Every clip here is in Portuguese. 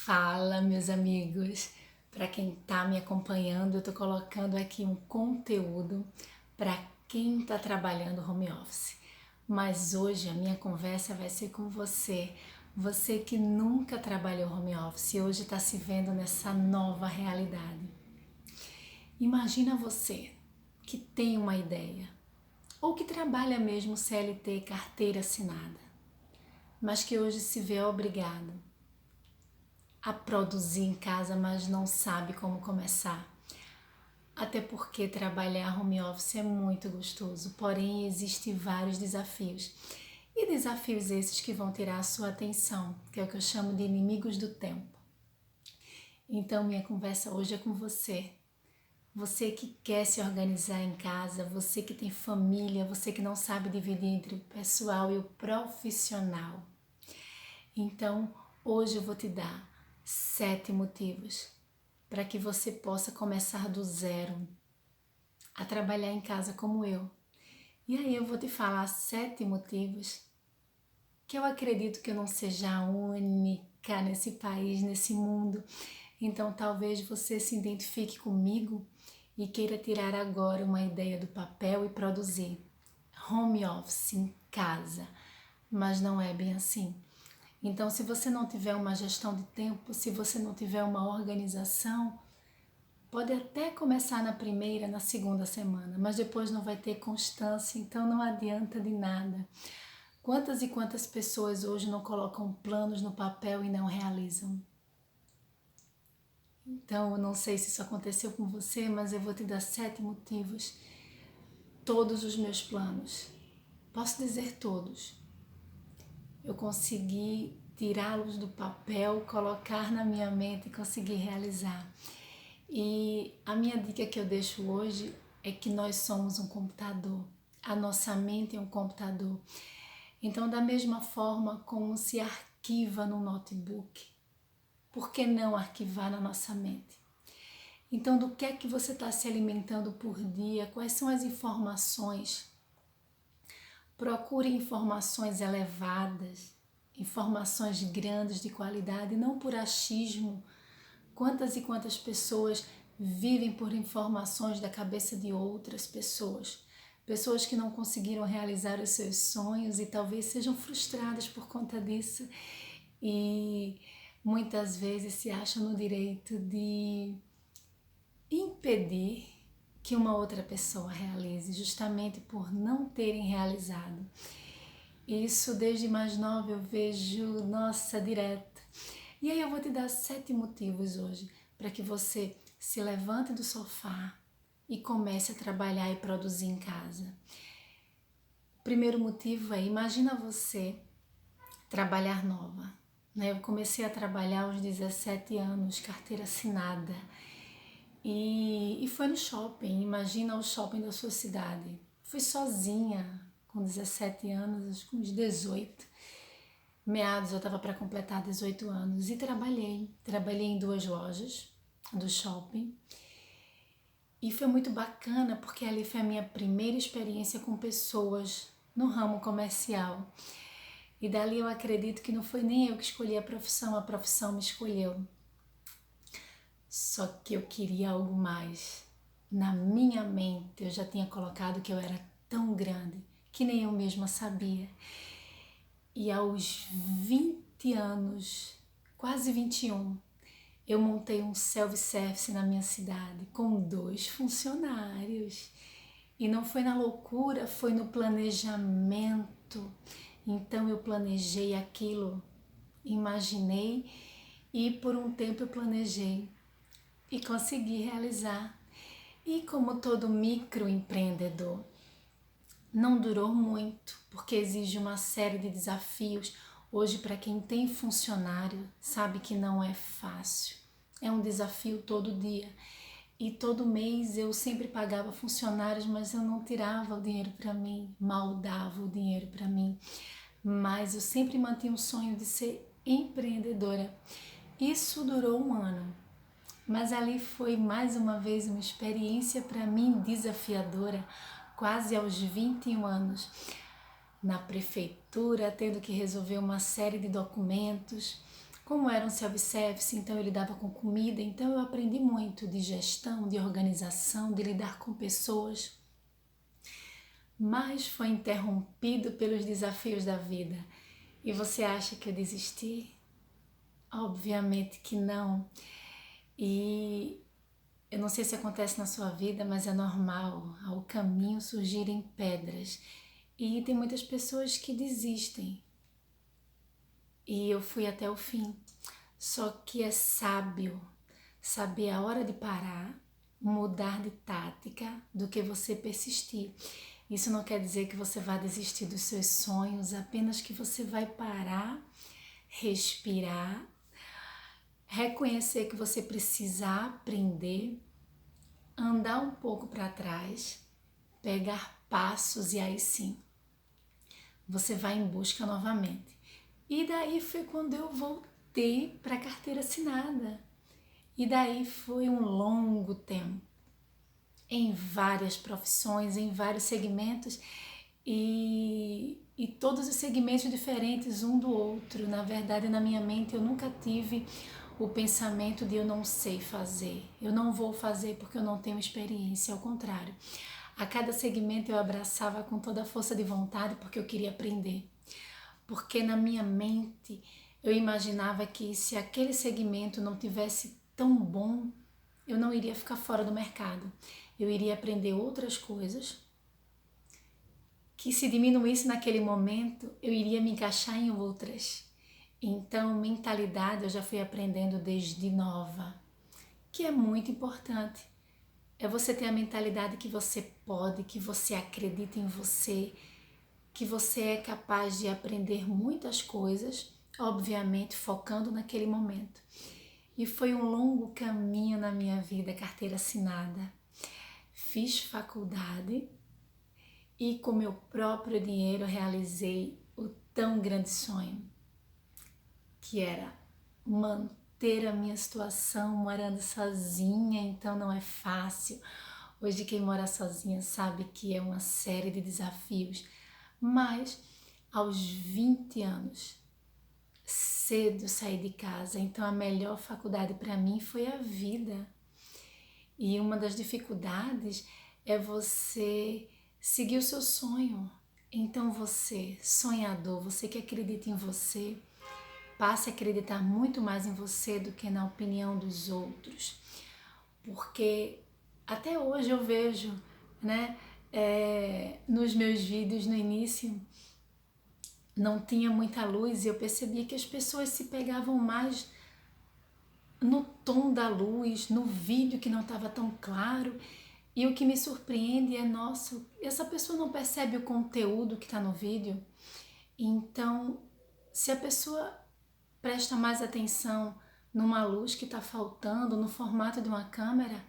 Fala, meus amigos! Para quem está me acompanhando, eu estou colocando aqui um conteúdo para quem está trabalhando home office. Mas hoje a minha conversa vai ser com você, você que nunca trabalhou home office e hoje está se vendo nessa nova realidade. Imagina você que tem uma ideia ou que trabalha mesmo CLT, carteira assinada, mas que hoje se vê obrigado a produzir em casa, mas não sabe como começar. Até porque trabalhar home office é muito gostoso, porém existem vários desafios. E desafios esses que vão tirar a sua atenção, que é o que eu chamo de inimigos do tempo. Então minha conversa hoje é com você. Você que quer se organizar em casa, você que tem família, você que não sabe dividir entre o pessoal e o profissional. Então, hoje eu vou te dar 7 motivos para que você possa começar do zero a trabalhar em casa como eu. E aí eu vou te falar 7 motivos que eu acredito que eu não seja a única nesse país, nesse mundo. Então talvez você se identifique comigo e queira tirar agora uma ideia do papel e produzir home office em casa, mas não é bem assim. Então, se você não tiver uma gestão de tempo, se você não tiver uma organização, pode até começar na primeira, na segunda semana, mas depois não vai ter constância, então não adianta de nada. Quantas e quantas pessoas hoje não colocam planos no papel e não realizam? Então, eu não sei se isso aconteceu com você, mas eu vou te dar 7 motivos. Todos os meus planos, posso dizer todos, eu consegui tirá-los do papel, colocar na minha mente e conseguir realizar. E a minha dica que eu deixo hoje é que nós somos um computador, a nossa mente é um computador. Então, da mesma forma como se arquiva no notebook, por que não arquivar na nossa mente? Então, do que é que você está se alimentando por dia? Quais são as informações? Procure informações elevadas, informações grandes de qualidade, não por achismo. Quantas e quantas pessoas vivem por informações da cabeça de outras pessoas? Pessoas que não conseguiram realizar os seus sonhos e talvez sejam frustradas por conta disso e muitas vezes se acham no direito de impedir que uma outra pessoa realize, justamente por não terem realizado. Isso desde mais nova eu vejo, nossa, direto. E aí eu vou te dar 7 motivos hoje para que você se levante do sofá e comece a trabalhar e produzir em casa. O primeiro motivo é, imagina você trabalhar nova. Eu comecei a trabalhar aos 17 anos, carteira assinada. E foi no shopping, imagina o shopping da sua cidade. Fui sozinha, com 17 anos, com uns 18. Meados eu estava para completar 18 anos e trabalhei em 2 lojas do shopping e foi muito bacana porque ali foi a minha primeira experiência com pessoas no ramo comercial e dali eu acredito que não foi nem eu que escolhi a profissão me escolheu, só que eu queria algo mais. Na minha mente eu já tinha colocado que eu era tão grande que nem eu mesma sabia. E aos 20 anos, quase 21, eu montei um self-service na minha cidade com 2 funcionários. E não foi na loucura, foi no planejamento. Então eu planejei aquilo, imaginei e por um tempo eu planejei e consegui realizar. E como todo microempreendedor, não durou muito, porque exige uma série de desafios. Hoje, para quem tem funcionário, sabe que não é fácil. É um desafio todo dia. E todo mês eu sempre pagava funcionários, mas eu não tirava o dinheiro para mim, mal dava o dinheiro para mim. Mas eu sempre mantinha um sonho de ser empreendedora. Isso durou 1 ano. Mas ali foi mais uma vez uma experiência para mim desafiadora, quase aos 21 anos, na prefeitura, tendo que resolver uma série de documentos, Como era um self-service, então eu lidava com comida, então eu aprendi muito de gestão, de organização, de lidar com pessoas. Mas foi interrompido pelos desafios da vida. E você acha que eu desisti? Obviamente que não. E eu não sei se acontece na sua vida, mas é normal ao caminho surgirem pedras. E tem muitas pessoas que desistem. E eu fui até o fim. Só que é sábio saber a hora de parar, mudar de tática do que você persistir. Isso não quer dizer que você vai desistir dos seus sonhos, apenas que você vai parar, respirar, reconhecer que você precisa aprender, andar um pouco para trás, pegar passos e aí sim, você vai em busca novamente. E daí foi quando eu voltei para a carteira assinada. E daí foi um longo tempo, em várias profissões, em vários segmentos e todos os segmentos diferentes um do outro. Na verdade, na minha mente eu nunca tive o pensamento de eu não sei fazer, eu não vou fazer porque eu não tenho experiência, ao contrário. A cada segmento eu abraçava com toda a força de vontade porque eu queria aprender. Porque na minha mente eu imaginava que se aquele segmento não tivesse tão bom, eu não iria ficar fora do mercado. Eu iria aprender outras coisas que se diminuísse naquele momento, eu iria me encaixar em outras. Então, mentalidade eu já fui aprendendo desde nova, que é muito importante. É você ter a mentalidade que você pode, que você acredita em você, que você é capaz de aprender muitas coisas, obviamente focando naquele momento. E foi um longo caminho na minha vida, carteira assinada. Fiz faculdade e com meu próprio dinheiro realizei o tão grande sonho, que era manter a minha situação morando sozinha, então não é fácil. Hoje quem mora sozinha sabe que é uma série de desafios, mas aos 20 anos, cedo saí de casa, então a melhor faculdade para mim foi a vida. E uma das dificuldades é você seguir o seu sonho. Então você, sonhador, você que acredita em você, passe a acreditar muito mais em você do que na opinião dos outros. Porque até hoje eu vejo, né, nos meus vídeos no início, não tinha muita luz e eu percebia que as pessoas se pegavam mais no tom da luz, no vídeo que não estava tão claro. E o que me surpreende é, nossa, essa pessoa não percebe o conteúdo que está no vídeo. Então, se a pessoa presta mais atenção numa luz que está faltando, no formato de uma câmera,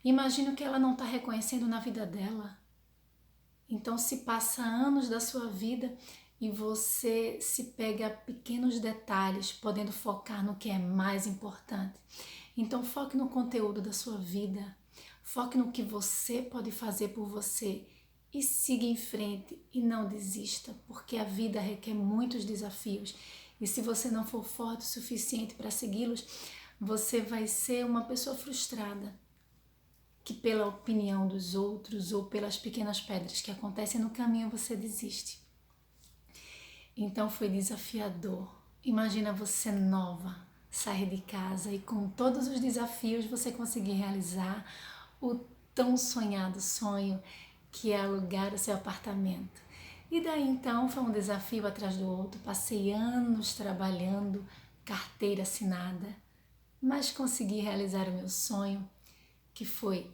imagino que ela não está reconhecendo na vida dela. Então, se passa anos da sua vida e você se pega a pequenos detalhes, podendo focar no que é mais importante. Então, foque no conteúdo da sua vida, foque no que você pode fazer por você e siga em frente e não desista, porque a vida requer muitos desafios e se você não for forte o suficiente para segui-los, você vai ser uma pessoa frustrada, que pela opinião dos outros ou pelas pequenas pedras que acontecem no caminho você desiste. Então foi desafiador. Imagina você nova, sair de casa e com todos os desafios você conseguir realizar o tão sonhado sonho que é alugar o seu apartamento. E daí então foi um desafio atrás do outro, passei anos trabalhando, carteira assinada, mas consegui realizar o meu sonho, que foi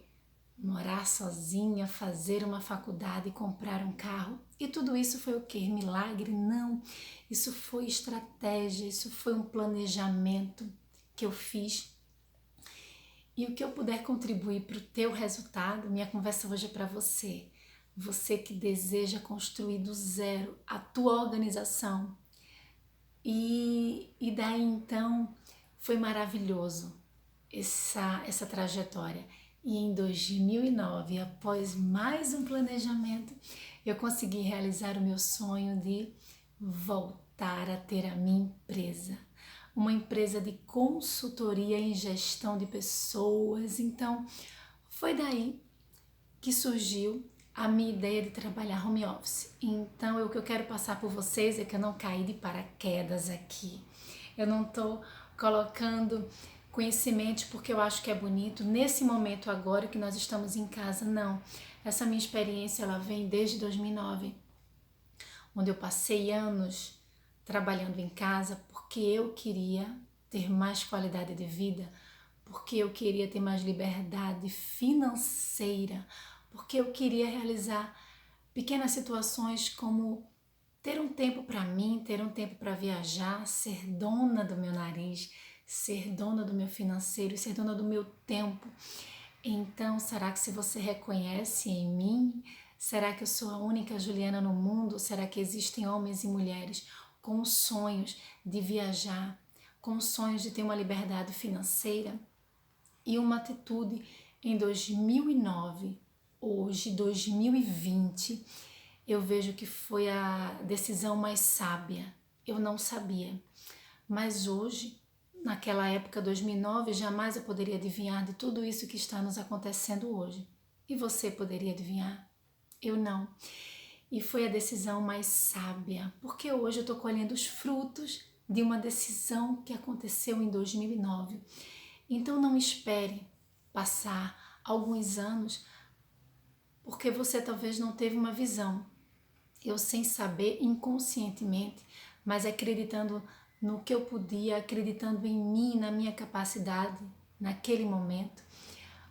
morar sozinha, fazer uma faculdade e comprar um carro. E tudo isso foi o quê? Milagre? Não. Isso foi estratégia, isso foi um planejamento que eu fiz. E o que eu puder contribuir para o teu resultado, minha conversa hoje é para você. Você que deseja construir do zero a tua organização. E daí então foi maravilhoso essa trajetória. E em 2009, após mais um planejamento, eu consegui realizar o meu sonho de voltar a ter a minha empresa. uma empresa de consultoria em gestão de pessoas. Então, foi daí que surgiu a minha ideia de trabalhar home office. Então, o que eu quero passar por vocês é que eu não caí de paraquedas aqui. Eu não estou colocando conhecimento porque eu acho que é bonito nesse momento agora que nós estamos em casa, não. Essa minha experiência, ela vem desde 2009, onde eu passei anos trabalhando em casa porque eu queria ter mais qualidade de vida, porque eu queria ter mais liberdade financeira, porque eu queria realizar pequenas situações como ter um tempo para mim, ter um tempo para viajar, ser dona do meu nariz, ser dona do meu financeiro, ser dona do meu tempo. Então, será que se você reconhece em mim, será que eu sou a única Juliana no mundo? Será que existem homens e mulheres com sonhos de viajar, com sonhos de ter uma liberdade financeira? E uma atitude em 2009, hoje 2020, eu vejo que foi a decisão mais sábia. Eu não sabia, mas hoje, naquela época 2009, jamais eu poderia adivinhar de tudo isso que está nos acontecendo hoje. E você poderia adivinhar? Eu não. E foi a decisão mais sábia, porque hoje eu estou colhendo os frutos de uma decisão que aconteceu em 2009. Então não espere passar alguns anos, porque você talvez não teve uma visão. Eu, sem saber, inconscientemente, mas acreditando no que eu podia, acreditando em mim, na minha capacidade, naquele momento.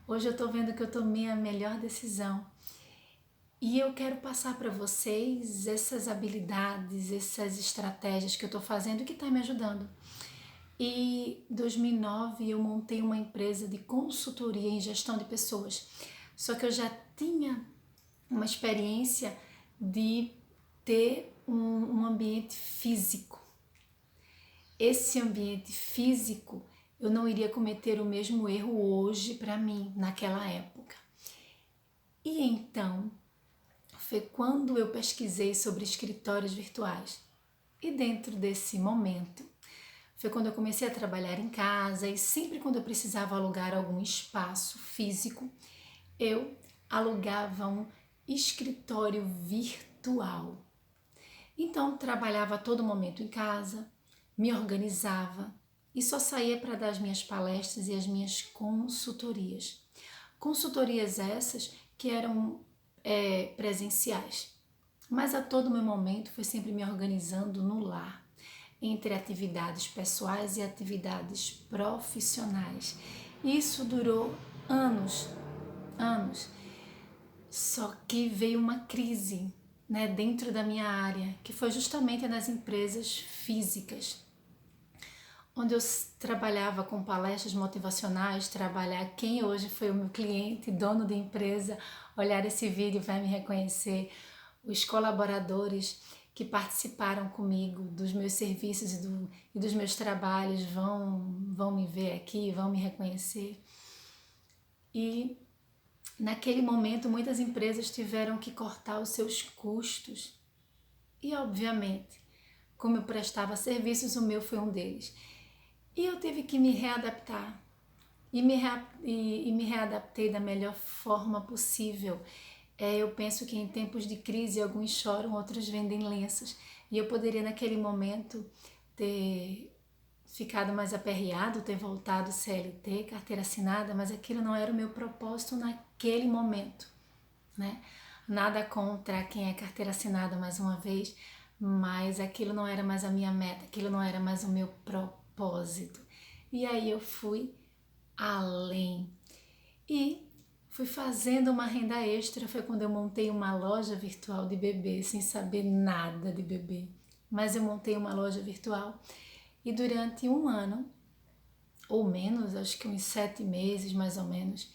Hoje eu estou vendo que eu tomei a melhor decisão. E eu quero passar para vocês essas habilidades, essas estratégias que eu estou fazendo e que está me ajudando. E em 2009 eu montei uma empresa de consultoria em gestão de pessoas. Só que eu já tinha uma experiência de ter um ambiente físico. Esse ambiente físico, eu não iria cometer o mesmo erro hoje para mim, naquela época. E então, foi quando eu pesquisei sobre escritórios virtuais. E dentro desse momento, foi quando eu comecei a trabalhar em casa e sempre quando eu precisava alugar algum espaço físico, eu alugava um escritório virtual. Então, trabalhava a todo momento em casa, me organizava e só saía para dar as minhas palestras e as minhas consultorias. Consultorias essas que eram presenciais. Mas a todo meu momento foi sempre me organizando no lar, entre atividades pessoais e atividades profissionais. Isso durou anos. Só que veio uma crise, né, dentro da minha área, que foi justamente nas empresas físicas, onde eu trabalhava com palestras motivacionais, quem hoje foi o meu cliente, dono da empresa, olhar esse vídeo vai me reconhecer, os colaboradores que participaram comigo dos meus serviços e dos meus trabalhos vão me ver aqui, vão me reconhecer. E naquele momento muitas empresas tiveram que cortar os seus custos. E obviamente, como eu prestava serviços, o meu foi um deles. E eu tive que me readaptar. E me readaptei da melhor forma possível. Eu penso que em tempos de crise, alguns choram, outros vendem lenços. E eu poderia naquele momento ter ficado mais aperreado, ter voltado CLT, carteira assinada, mas aquilo não era o meu propósito naquele momento, né? Nada contra quem é carteira assinada mais uma vez, mas aquilo não era mais a minha meta, aquilo não era mais o meu propósito. E aí eu fui além e fui fazendo uma renda extra. Foi quando eu montei uma loja virtual de bebê, sem saber nada de bebê, mas eu montei uma loja virtual e durante um ano, ou menos, acho que uns 7 meses mais ou menos,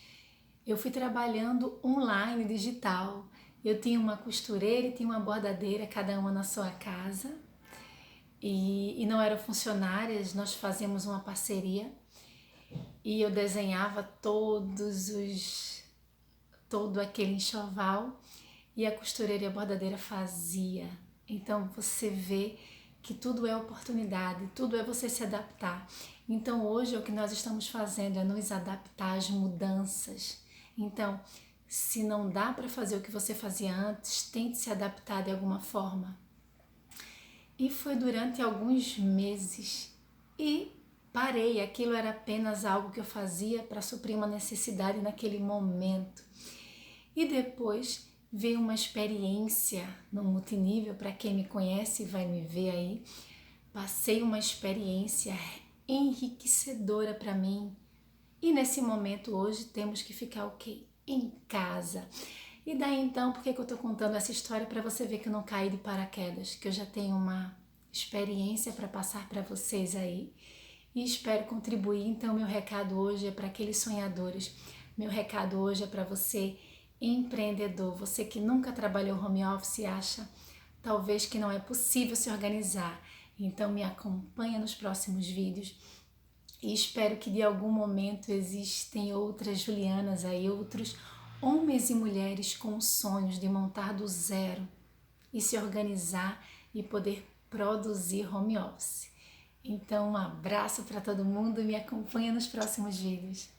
eu fui trabalhando online, digital. Eu tinha uma costureira e tinha uma bordadeira, cada uma na sua casa, e não eram funcionárias, nós fazíamos uma parceria e eu desenhava todo aquele enxoval e a costureira e a bordadeira fazia. Então você vê que tudo é oportunidade, tudo é você se adaptar. Então hoje o que nós estamos fazendo é nos adaptar às mudanças. Então, se não dá para fazer o que você fazia antes, tente se adaptar de alguma forma. E foi durante alguns meses e parei, aquilo era apenas algo que eu fazia para suprir uma necessidade naquele momento. E depois veio uma experiência no multinível, para quem me conhece vai me ver aí. Passei uma experiência enriquecedora para mim. E nesse momento hoje temos que ficar o quê? Em casa. E daí então, por que eu estou contando essa história? Para você ver que eu não caí de paraquedas, que eu já tenho uma experiência para passar para vocês aí. E espero contribuir. Então, meu recado hoje é para aqueles sonhadores. Meu recado hoje é para você, empreendedor. Você que nunca trabalhou home office e acha talvez que não é possível se organizar. Então, me acompanha nos próximos vídeos. E espero que de algum momento existem outras Julianas aí, outros homens e mulheres com sonhos de montar do zero e se organizar e poder produzir home office. Então, um abraço para todo mundo e me acompanha nos próximos vídeos.